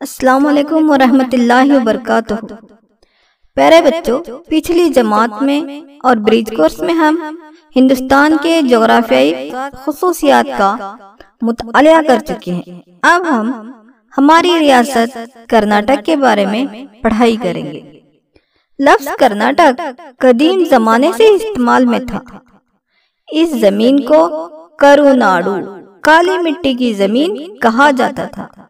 अस्सलाम वालेकुम वरहमतुल्लाहि वबरकातुहू। प्यारे बच्चों, पिछली जमात में और ब्रिज कोर्स में हम हिंदुस्तान के जोग्राफियाई खुसूसियात का मुतालिया कर चुके हैं। अब हम हमारी रियासत कर्नाटक के बारे में पढ़ाई करेंगे। लफ्ज कर्नाटक कदीम जमाने से इस्तेमाल में था। इस जमीन को करुनाडु, काली मिट्टी की जमीन कहा जाता था।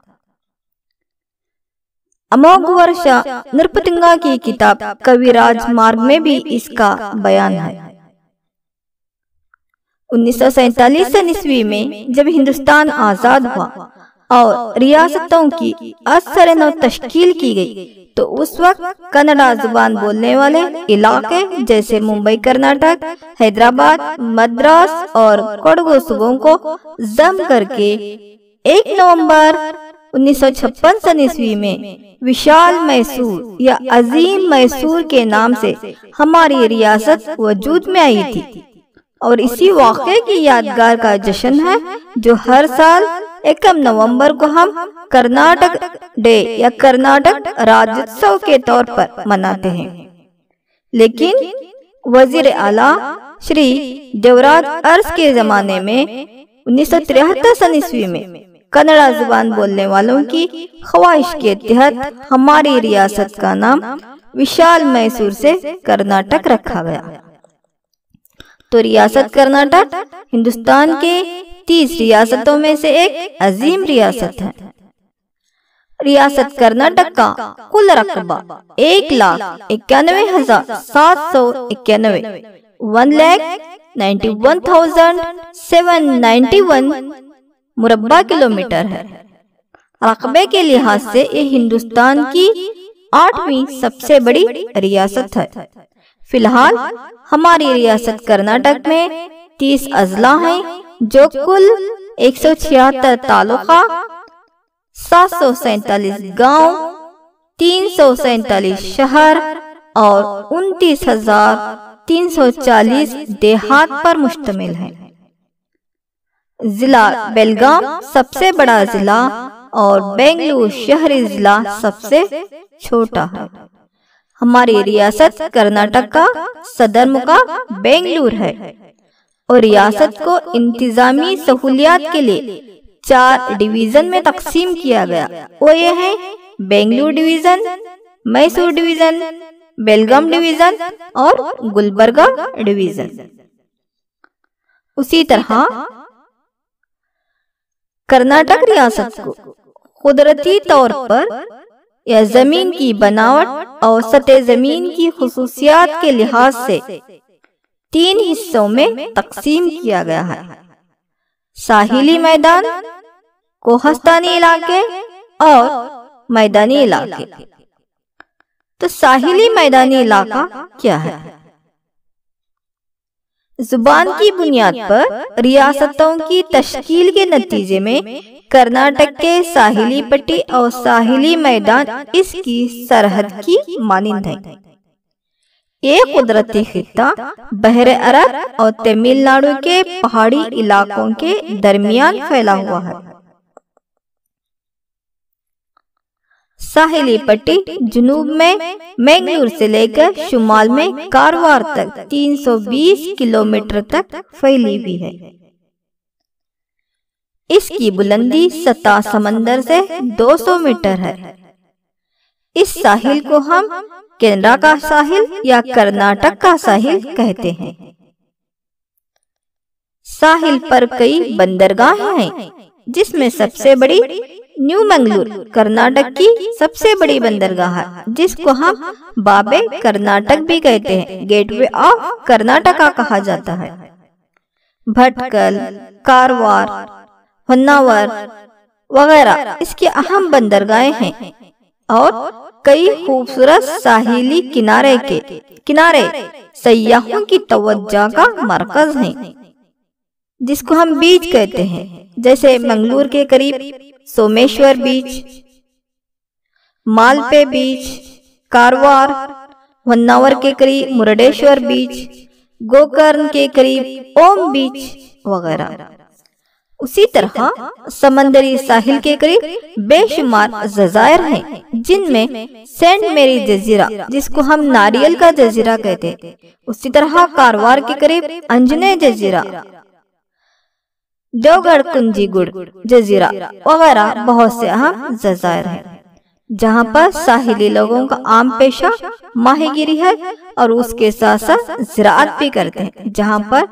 अमोघ वर्षा नृपतुंगा की किताब कविराज मार्ग में भी इसका बयान है। 1947 ईस्वी में जब हिंदुस्तान आजाद हुआ और रियासतों की असर तश्कील की गई, तो उस वक्त कन्नड़ा जुबान बोलने वाले इलाके जैसे मुंबई कर्नाटक, हैदराबाद, मद्रास और कोडगु सूबों को जम करके 1 नवंबर 1956 ईस्वी में विशाल मैसूर या अजीम मैसूर के नाम से हमारी रियासत वजूद में आई थी। और इसी वाक़े की यादगार का जश्न है जो हर साल 1 नवंबर को हम कर्नाटक डे या कर्नाटक राज्योत्सव के तौर पर मनाते हैं। लेकिन वजीर आला श्री देवराज अरस के जमाने में 1973 ईस्वी में कन्नड़ा जुबान बोलने वालों की ख्वाहिश के तहत हमारी रियासत का नाम विशाल मैसूर से कर्नाटक रखा गया। तो रियासत कर्नाटक हिंदुस्तान के 30 रियासतों में से एक अजीम रियासत है। रियासत कर्नाटक का कुल रकबा 1,91,791 1,91,791 मुरब्बा किलोमीटर है। रकबे के लिहाज से ये हिंदुस्तान की 8वीं सबसे बड़ी रियासत है। फिलहाल हमारी रियासत कर्नाटक में 30 अजला हैं, जो कुल 176 तालुका, 747 गांव, 347 शहर और 29,340 देहात पर मुश्तमिल है। जिला बेलगाम सबसे बड़ा जिला और बेंगलुरु शहरी जिला सबसे छोटा है। हमारी रियासत कर्नाटक का सदर मुकाम बेंगलुरु है और रियासत को इंतजामी सहूलियात के लिए 4 डिवीजन में तकसीम किया गया। वो ये है बेंगलुरु डिवीजन, मैसूर डिवीजन, बेलगाम डिवीजन और गुलबर्गा डिवीजन। उसी तरह कर्नाटक रियासत को कुदरती तौर पर या जमीन की बनावट और सतह जमीन की खुसूसियात के लिहाज से 3 हिस्सों में तकसीम किया गया है। साहिली मैदान, कोहस्तानी इलाके और मैदानी इलाके। तो साहिली मैदानी इलाका क्या है? जुबान की बुनियाद पर रियासतों की तश्कील के नतीजे में कर्नाटक के साहिली पट्टी और साहिली मैदान इसकी सरहद की मानिंद है। ये कुदरती खित्ता बहरे अरब और तमिलनाडु के पहाड़ी इलाकों के दरमियान फैला हुआ है। साहिली पट्टी जुनूब में मैंगलोर से लेकर शुमाल में कारवार तक 320 किलोमीटर तक फैली हुई है। इसकी बुलंदी सतह समंदर से 200 मीटर है। इस साहिल को हम केनरा का साहिल या कर्नाटक का साहिल कहते हैं। साहिल पर कई बंदरगाहें हैं, जिसमें सबसे बड़ी न्यू मंगलूर कर्नाटक की सबसे बड़ी बंदरगाह है, जिसको हम बाबे कर्नाटक भी कहते हैं, गेटवे ऑफ कर्नाटका कहा जाता है। भटकल, कारवार, होन्नावर वगैरह इसके अहम बंदरगाहें हैं और कई खूबसूरत साहिली किनारे सयाहों की तवज्जो का मरकज हैं, जिसको हम बीच कहते हैं। जैसे मंगलूर के करीब सोमेश्वर बीच, मालपे बीच, कारवार, होन्नावर के करीब मुरुडेश्वर बीच, गोकर्ण के करीब ओम बीच वगैरह। उसी तरह समंदरी साहिल के करीब बेशुमार जजायर हैं, जिनमें सेंट मेरी जजीरा, जिसको हम नारियल का जजीरा कहते हैं, उसी तरह कारवार के करीब अंजने जजीरा, देवगढ़ कुंजीगुड़ जजीरा वगैरह बहुत से अहम जजायर हैं, जहाँ पर साहिली लोगों का आम पेशा माहीगिरी है और उसके साथ साथ ज़राअत भी करते हैं, जहाँ पर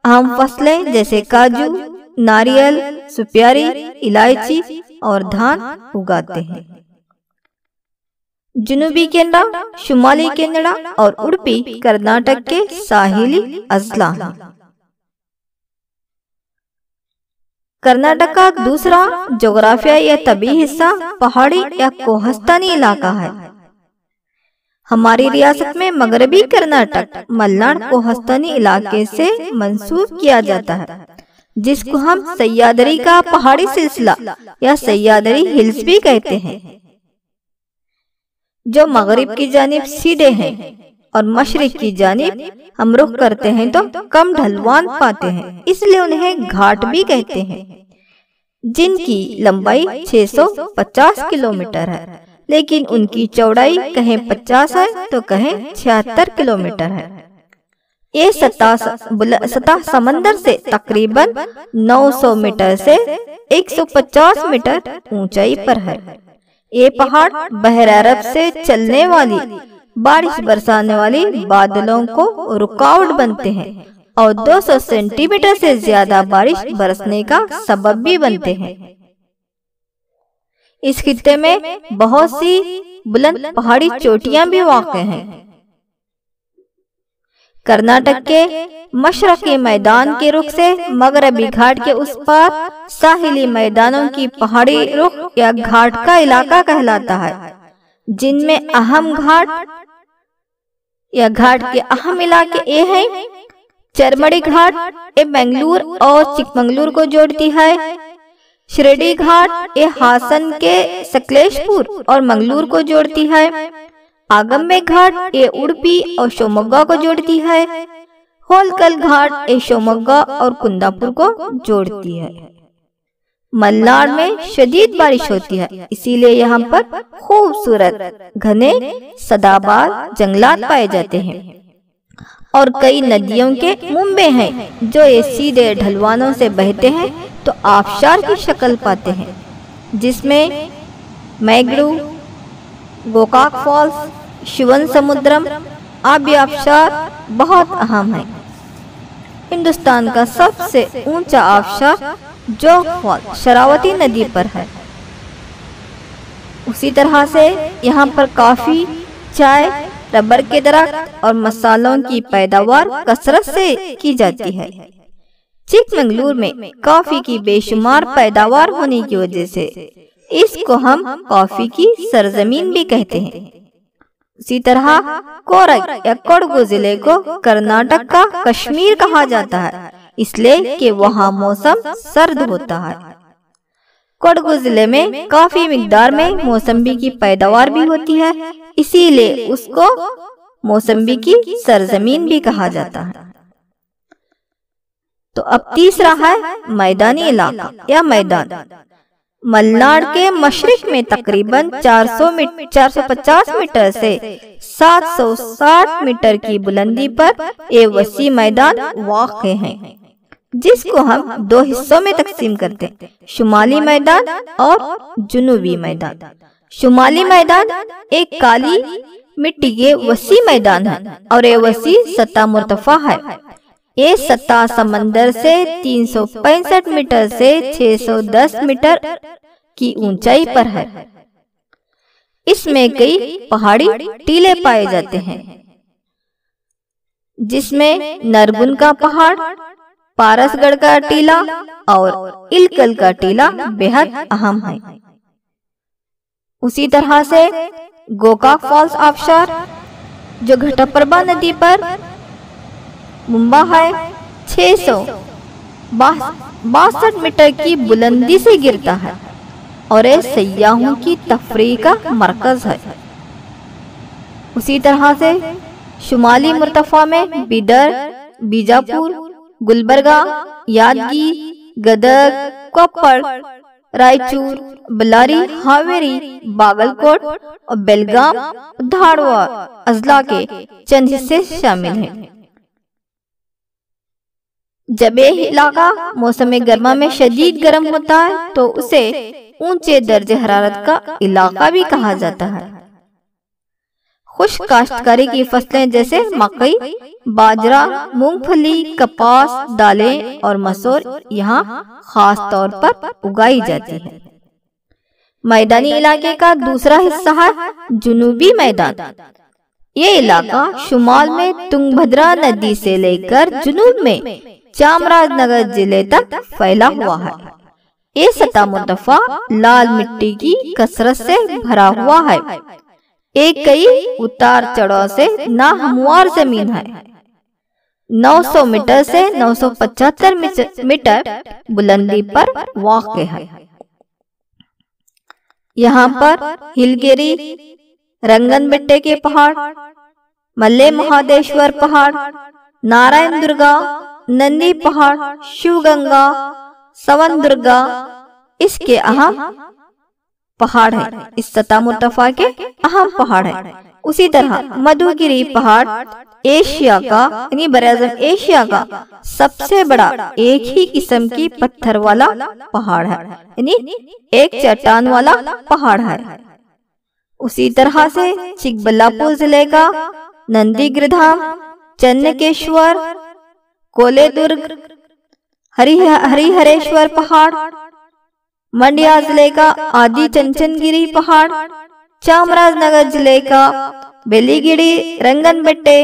अहम फसलें जैसे काजू, नारियल, सुपारी, इलायची और धान उगाते हैं। जनूबी कनाडा, शुमाली कनाडा और उडुपी कर्नाटक के साहिली अजला हैं। कर्नाटक का दूसरा जोग्राफिया या तबी हिस्सा पहाड़ी या कोहस्तानी इलाका है। हमारी रियासत में मगरबी कर्नाटक मलनाड कोहस्तानी इलाके से मंसूब किया जाता है, जिसको हम सह्याद्री का पहाड़ी सिलसिला या सह्याद्री हिल्स भी कहते हैं, जो मगरिब की जानिब सीधे हैं और मशरिक की जानिब हम रुख करते हैं तो कम ढलवान पाते हैं, इसलिए उन्हें घाट भी कहते हैं, जिनकी लंबाई 650 किलोमीटर है, लेकिन उनकी चौड़ाई कहीं 50 है तो कहीं 76 किलोमीटर है। ये सतह समंदर से तकरीबन 900 मीटर से 150 मीटर ऊंचाई पर है। ये पहाड़ बहर अरब से चलने वाली बारिश बरसाने वाली बादलों को रुकावट बनते हैं और 200 सेंटीमीटर से ज्यादा बारिश बरसने का सबब भी बनते हैं। इस खित्ते में बहुत सी बुलंद पहाड़ी चोटियां भी वाक़ हैं। कर्नाटक के मशरकी मैदान के रुख से मगरबी घाट के उस पार साहिली मैदानों की पहाड़ी रुख या घाट का इलाका कहलाता है, जिनमें अहम घाट या घाट के अहम इलाके ये हैं: चरमड़ी घाट, ये बेंगलुर और चिकमंगलुर को जोड़ती है। शिरडी घाट, ये हासन के सकलेशपुर और मंगलूर को जोड़ती है। आगम्बे घाट, ये उडुपी और शिवमोग्गा को जोड़ती है। होलकल घाट, ये शिवमोग्गा और कुंदापुर को जोड़ती है। मलनाड में शदीद बारिश होती है, इसीलिए यहाँ पर खूबसूरत घने सदाबहार जंगलात पाए जाते हैं और कई नदियों के मुंबे हैं जो ये सीधे ढलवानों से बहते हैं तो आबशार की शक्ल पाते हैं, जिसमें मैगड़ू, गोकाक फॉल्स, शिवन समुद्रम आबी आबशार बहुत अहम है। हिंदुस्तान का सबसे ऊंचा आबशार जोग फॉल शरावती नदी पर है। उसी तरह से यहाँ पर कॉफी, चाय, रबर के दरख्त और मसालों की पैदावार कसरत से की जाती है। चिकमंगलूर में कॉफी की बेशुमार पैदावार होने की वजह से इसको हम कॉफी की सरजमीन भी कहते हैं। इसी तरह कोरग या कोडगु जिले को कर्नाटक का कश्मीर कहा जाता है, इसलिए कि वहाँ मौसम सर्द होता है। कोडगु जिले में काफी मिकदार में मौसम्बी की पैदावार भी होती है, इसीलिए उसको मौसम्बी की सरजमीन भी कहा जाता है। तो अब तीसरा है मैदानी इलाका या मैदान। मलनाड के मशरिक में तकरीबन 450 मीटर से 760 मीटर की बुलंदी पर ये वसी मैदान वाक़ हैं, जिसको हम दो हिस्सों में तकसीम करते हैं: शुमाली मैदान और जुनूबी मैदान। शुमाली मैदान एक काली मिट्टी के वसी मैदान है और ये वसी सतह मुर्तफा है। ये सतह समंदर से 365 मीटर से 610 मीटर की ऊंचाई पर है। इसमें कई पहाड़ी टीले पाए जाते हैं, जिसमें नरगुन का पहाड़, पारसगढ़ का टीला और इलकल का टीला बेहद अहम है। उसी तरह से गोकाक फॉल्स आबशार जो घटप्रभा नदी पर मुंबा है, 662 मीटर की बुलंदी से गिरता है और ये सयाहों की तफरीह का मरकज है। उसी तरह से शुमाली मुर्तफा में बिदर, बीजापुर, गुलबर्गा, यादगी, गदग, कोप्पड़, रायचूर, बल्लारी, हावेरी, बागलकोट और बेलगाम, धारवा अजला के चंद हिस्से शामिल हैं। जब यह इलाका मौसम गर्मा में शदीद गर्म होता है तो उसे ऊंचे दर्जे हरारत का इलाका भी कहा जाता है। खुश्क काश्तकारी की फसलें जैसे मकई, बाजरा, मूंगफली, कपास, दालें और मसूर यहाँ खास तौर पर उगाई जाती है। मैदानी इलाके का दूसरा हिस्सा है जुनूबी मैदान। ये इलाका शुमाल में तुंगभद्रा नदी से लेकर जुनूब में चामराजनगर जिले तक फैला हुआ है। ये सतह मुर्तफा लाल मिट्टी की कसरत से भरा हुआ है। एक कई उतार चढ़ाव से नाहमवार जमीन है। 900 मीटर से 975 मीटर बुलंदी पर वाक़ है। यहाँ पर हिलगिरी, रंगनबेट्टे के पहाड़, मल्ले महादेश्वर पहाड़, नारायण दुर्गा, नंदी पहाड़, शिवगंगा, सवन दुर्गा इसके अहम पहाड़ है। इस सतह मुर्तफा के अहम पहाड़ है। उसी तरह मधुगिरी पहाड़ एशिया का यानी बराज़म एशिया का सबसे बड़ा एक ही किस्म की पत्थर वाला पहाड़ है, यानी एक चट्टान वाला पहाड़ है। उसी तरह से चिकबल्लापुर जिले का नंदीगिरधाम, चन्नकेश्वर, कोलेदुर्ग, हरिहरेश्वर पहाड़, मंड्या जिले का आदि चंचनगिरी पहाड़, चामराजनगर जिले का बेलीगिरी, रंगनबेट्टे,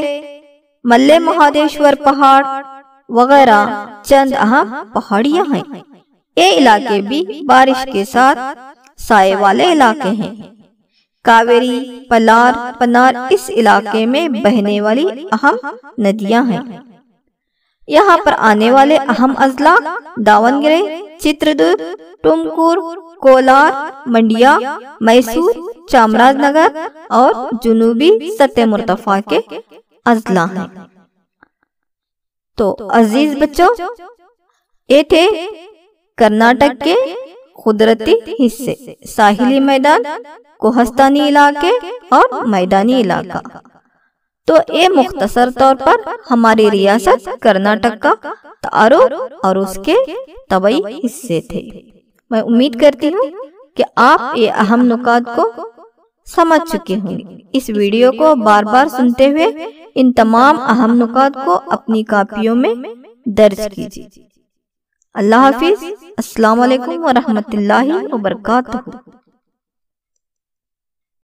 मल्ले महादेश्वर पहाड़ वगैरह चंद अहम पहाड़ियां हैं। ये इलाके भी बारिश के साथ साए वाले इलाके हैं। कावेरी, पलार, पनार इस इलाके में बहने वाली अहम नदियां हैं। यहाँ पर आने वाले अहम अजला दावनगरे, चित्रदुर्ग, टुमकुर, कोलार, मंडिया, मैसूर, चामराजनगर और जुनूबी सतह मुर्तफा के अजला हैं। तो अजीज बच्चों, ये थे कर्नाटक के कुदरती हिस्से, साहिली मैदान, कोहस्तानी इलाके और मैदानी इलाका। तो ये मुख्तसर तौर पर हमारी रियासत कर्नाटक का तारुफ और उसके तबई हिस्से थे। मैं उम्मीद करती हूँ कि आप ये अहम नुकात को समझ चुके होंगे। इस वीडियो को बार बार सुनते हुए इन तमाम अहम नुकात को अपनी कापियों में दर्ज कीजिए। अल्लाह हाफिज। अस्सलाम वालेकुम व रहमतुल्लाहि व बरकातहू।